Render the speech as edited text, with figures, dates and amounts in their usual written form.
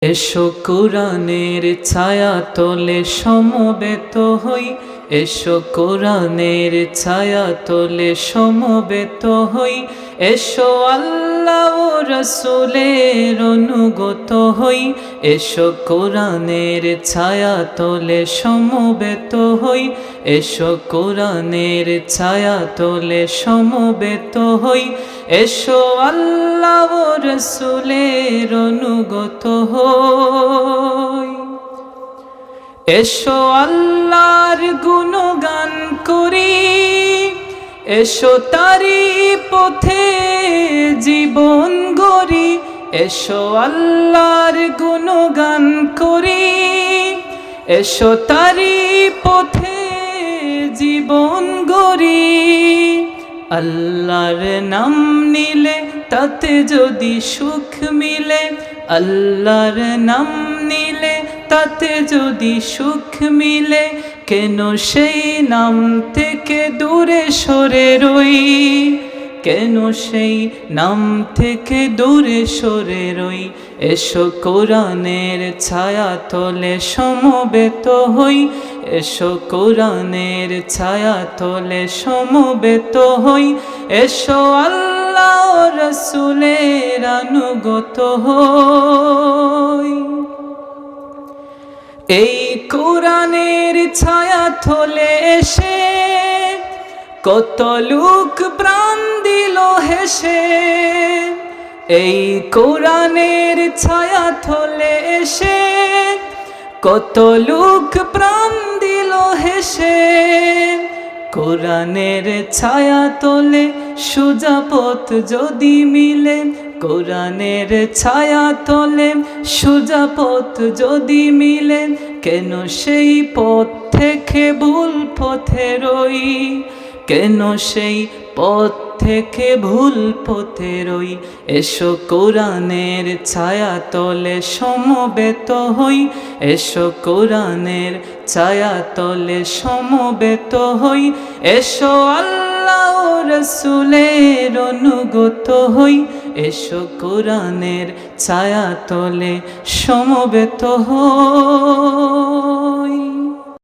এসো কোরআনের ছায়া তলে সমবেত হই, এসো কোরআনের ছায়া তলে সমবেত হই, এসো আল্লাহ ও রাসূলের অনুগত হই, এসো কোরআনের ছায়া তলে সমবেত হই, এসো কোরআনের ছায়া তলে সমবেত হই, এসো আল্লাহ ও রাসূলের অনুগত হই। এসো আল্লাহর গুণগান করি, এসো তারি পথে জীবন গড়ি, এসো আল্লাহর গুণগান করি, এসো তারি পথে জীবন গড়ি। আল্লাহর নাম নিলে তাতে যদি সুখ মিলে, আল্লাহর নাম নিলে তাতে যদি সুখ মিলে, কেন সেই নাম থেকে দূরে সরে রই, কেন সেই নাম থেকে দূরে সরে রই। এসো কোরআনের ছায়া তলে সমবেত হই, এসো কোরআনের ছায়া তলে সমবেত হই, এসো আল্লাহ ও রাসূলের অনুগত হই। এই কোরআনের ছায়া তলে এসে কত লোক প্রাণ দিল হেসে, এই কোরআনের ছায়া তলে এসে কত লোক প্রাণ দিল হেসে। কোরআনের ছায়া তলে সোজা পথ যদি মিলে, কোরআনের ছায়া তলে সোজা পথ যদি মিলে, কেন সেই পথ থেকে ভুল পথে রই, কেন সেই পথ থেকে ভুল পথে রই। এসো কোরআনের ছায়া তলে সমবেত হই, এসো কোরআনের ছায়া তলে সমবেত হই, এসো আল্লাহ ও রাসূলের অনুগত হই, এসো কোরআনের ছায়া তলে সমবেত হই।